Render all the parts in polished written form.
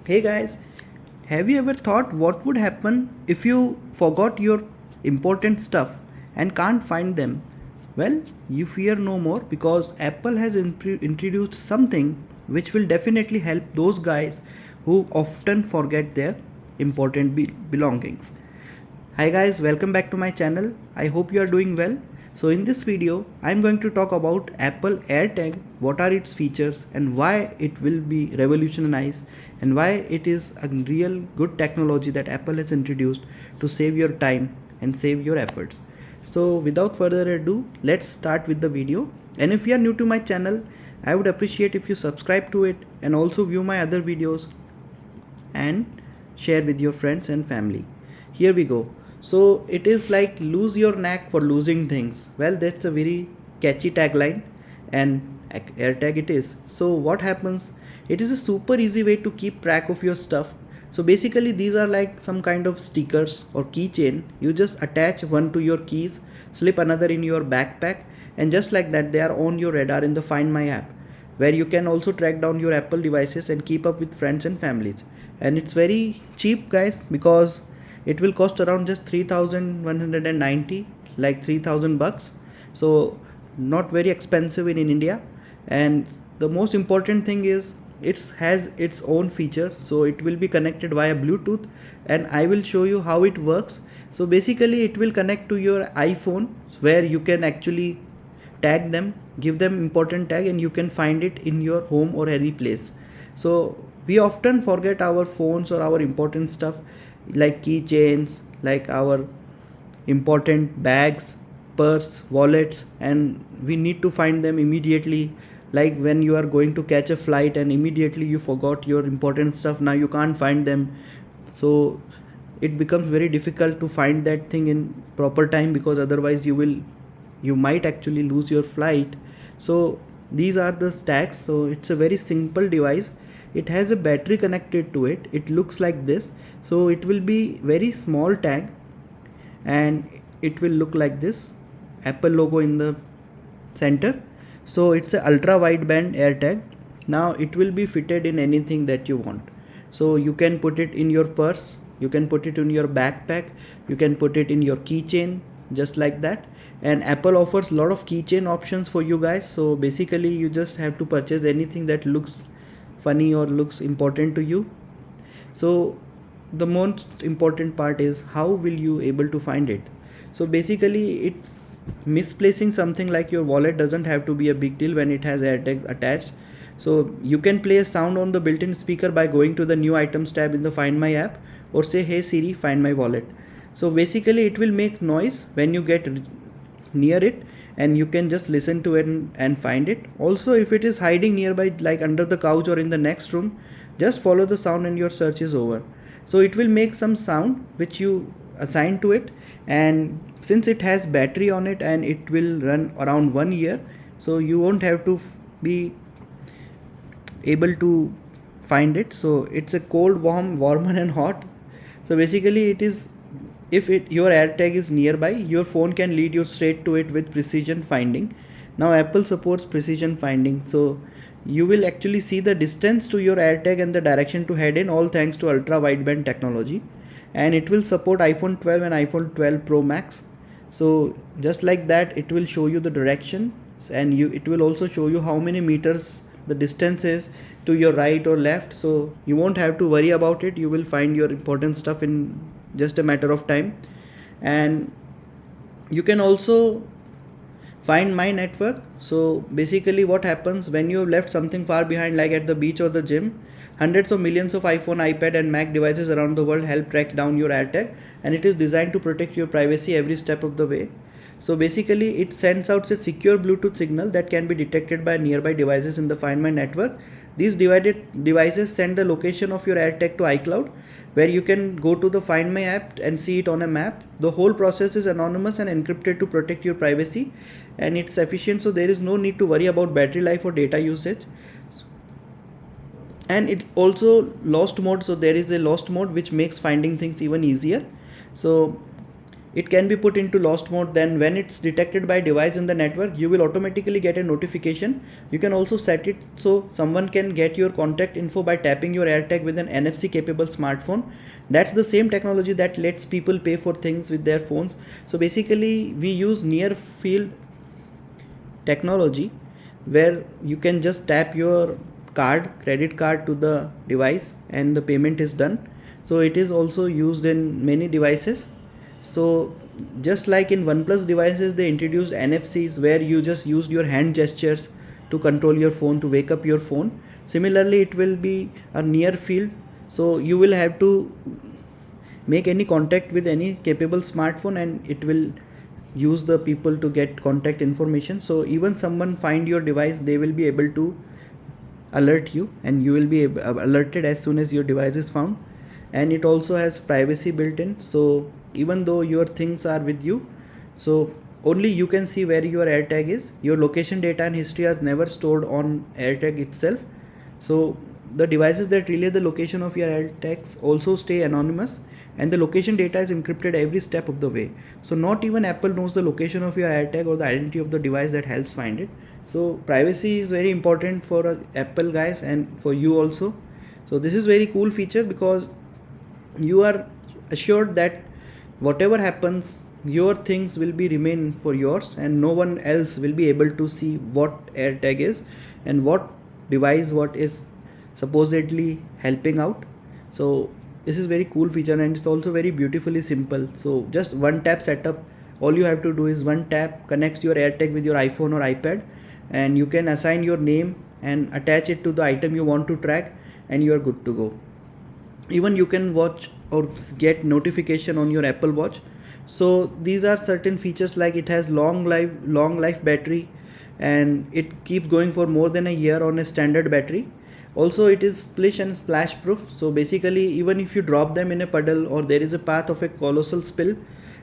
Hey guys, have you ever thought what would happen if you forgot your important stuff and can't find them? Well, you fear no more because Apple has introduced something which will definitely help those guys who often forget their important belongings. Hi guys, welcome back to my channel. I hope you are doing well. So in this video, I'm going to talk about Apple AirTag, what are its features and why it will be revolutionized and why it is a real good technology that Apple has introduced to save your time and save your efforts. So without further ado, let's start with the video. And if you are new to my channel, I would appreciate if you subscribe to it and also view my other videos and share with your friends and family. Here we go. So it is like lose your knack for losing things. Well, that's a very catchy tagline and AirTag it is. So what happens? It is a super easy way to keep track of your stuff. So basically these are like some kind of stickers or keychain. You just attach one to your keys, slip another in your backpack, and just like that they are on your radar in the Find My app, where you can also track down your Apple devices and keep up with friends and families. And it's very cheap guys, because it will cost around just 3190, like 3000 bucks. So not very expensive in India. And the most important thing is it has its own feature, so it will be connected via Bluetooth, and I will show you how it works. So basically it will connect to your iPhone, where you can actually tag them, give them important tag, and you can find it in your home or any place. So we often forget our phones or our important stuff, like keychains, like our important bags, purse, wallets, and we need to find them immediately. Like when you are going to catch a flight and immediately you forgot your important stuff, now you can't find them. So it becomes very difficult to find that thing in proper time, because otherwise you might actually lose your flight. So these are the stacks. So it's a very simple device. It has a battery connected to it. It looks like this. So it will be very small tag, and it will look like this Apple logo in the center. So it's a ultra wideband AirTag. Now it will be fitted in anything that you want. So you can put it in your purse, you can put it in your backpack, you can put it in your keychain, just like that. And Apple offers a lot of keychain options for you guys. So basically you just have to purchase anything that looks funny or looks important to you. So the most important part is how will you able to find it. So basically it misplacing something like your wallet doesn't have to be a big deal when it has AirTag attached. So you can play a sound on the built-in speaker by going to the new items tab in the Find My app, or say hey Siri, find my wallet. So basically it will make noise when you get near it, and you can just listen to it and find it. Also, if it is hiding nearby, like under the couch or in the next room, just follow the sound and your search is over. So it will make some sound which you assign to it, and since it has battery on it and it will run around 1 year, so you won't have to be able to find it. So it's a cold, warm, warmer and hot. So basically it is, if your AirTag is nearby, your phone can lead you straight to it with precision finding. Now Apple supports precision finding, so you will actually see the distance to your AirTag and the direction to head in, all thanks to ultra wideband technology. And it will support iPhone 12 and iPhone 12 Pro Max. So just like that it will show you the direction, and it will also show you how many meters the distance is to your right or left. So you won't have to worry about it. You will find your important stuff in just a matter of time. And you can also find my network. So basically what happens when you have left something far behind, like at the beach or the gym, hundreds of millions of iPhone, iPad and Mac devices around the world help track down your AirTag, and it is designed to protect your privacy every step of the way. So basically it sends out a secure Bluetooth signal that can be detected by nearby devices in the Find My network. These divided devices send the location of your AirTag to iCloud, where you can go to the Find My app and see it on a map. The whole process is anonymous and encrypted to protect your privacy, and it's efficient, so there is no need to worry about battery life or data usage. And it also lost mode, so there is a lost mode which makes finding things even easier. So it can be put into lost mode. Then when it's detected by device in the network, you will automatically get a notification. You can also set it so someone can get your contact info by tapping your AirTag with an NFC capable smartphone. That's the same technology that lets people pay for things with their phones. So basically we use near field technology where you can just tap your credit card to the device and the payment is done. So it is also used in many devices. So just like in OnePlus devices, they introduced NFCs where you just used your hand gestures to control your phone, to wake up your phone. Similarly, it will be a near field, so you will have to make any contact with any capable smartphone and it will use the people to get contact information. So even someone find your device, they will be able to alert you and you will be alerted as soon as your device is found. And it also has privacy built in, so even though your things are with you, so only you can see where your AirTag is. Your location data and history are never stored on AirTag itself. So the devices that relay the location of your AirTags also stay anonymous, and the location data is encrypted every step of the way. So not even Apple knows the location of your AirTag or the identity of the device that helps find it. So privacy is very important for Apple guys and for you also. So this is very cool feature because you are assured that whatever happens, your things will be remain for yours and no one else will be able to see what AirTag is and what device what is supposedly helping out. So this is very cool feature and it's also very beautifully simple. So just one tap setup. All you have to do is one tap connects your AirTag with your iPhone or iPad, and you can assign your name and attach it to the item you want to track, and you are good to go. Even you can watch or get notification on your Apple Watch. So these are certain features, like it has long life battery, and it keeps going for more than a year on a standard battery. Also it is splish and splash proof, so basically even if you drop them in a puddle or there is a path of a colossal spill,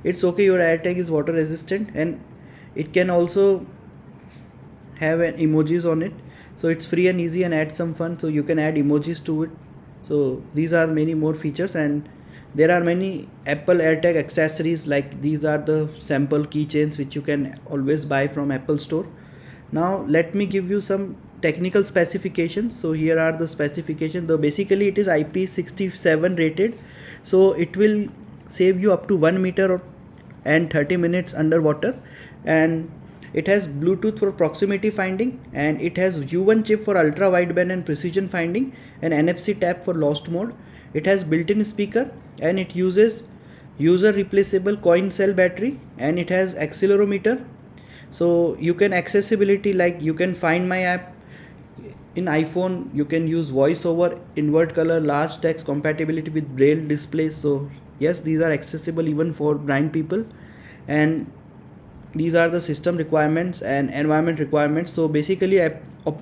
it's okay, your AirTag is water resistant. And it can also have an emojis on it, so it's free and easy and add some fun, so you can add emojis to it. So these are many more features, and there are many Apple AirTag accessories, like these are the sample keychains which you can always buy from Apple Store. Now let me give you some technical specifications. So here are the specifications. Though basically it is IP67 rated, so it will save you up to 1 meter and 30 minutes underwater, and it has Bluetooth for proximity finding, and it has U1 chip for ultra wideband and precision finding, and NFC tap for lost mode. It has built-in speaker, and it uses user replaceable coin cell battery, and it has accelerometer. So you can accessibility, like you can find my app in iPhone, you can use voice over, invert color, large text, compatibility with braille displays. So yes, these are accessible even for blind people. And these are the system requirements and environment requirements. So basically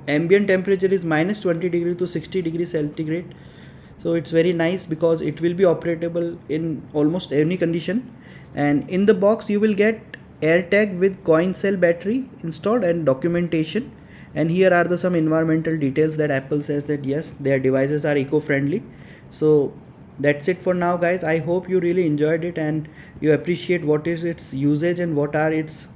ambient temperature is minus 20 degree to 60 degrees centigrade. So it's very nice because it will be operatable in almost any condition. And in the box you will get AirTag with coin cell battery installed and documentation. And here are the some environmental details that Apple says that yes, their devices are eco-friendly. So that's it for now guys. I hope you really enjoyed it and you appreciate what is its usage and what are its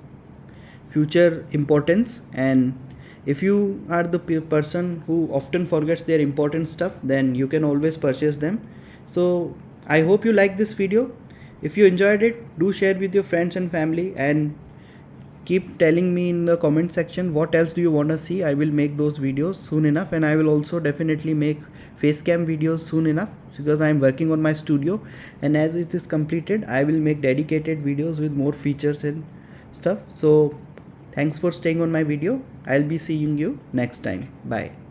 future importance. And if you are the person who often forgets their important stuff, then you can always purchase them. So I hope you like this video. If you enjoyed it, do share with your friends and family, and keep telling me in the comment section what else do you want to see. I will make those videos soon enough, and I will also definitely make facecam videos soon enough because I am working on my studio, and as it is completed I will make dedicated videos with more features and stuff. So thanks for staying on my video. I'll be seeing you next time. Bye.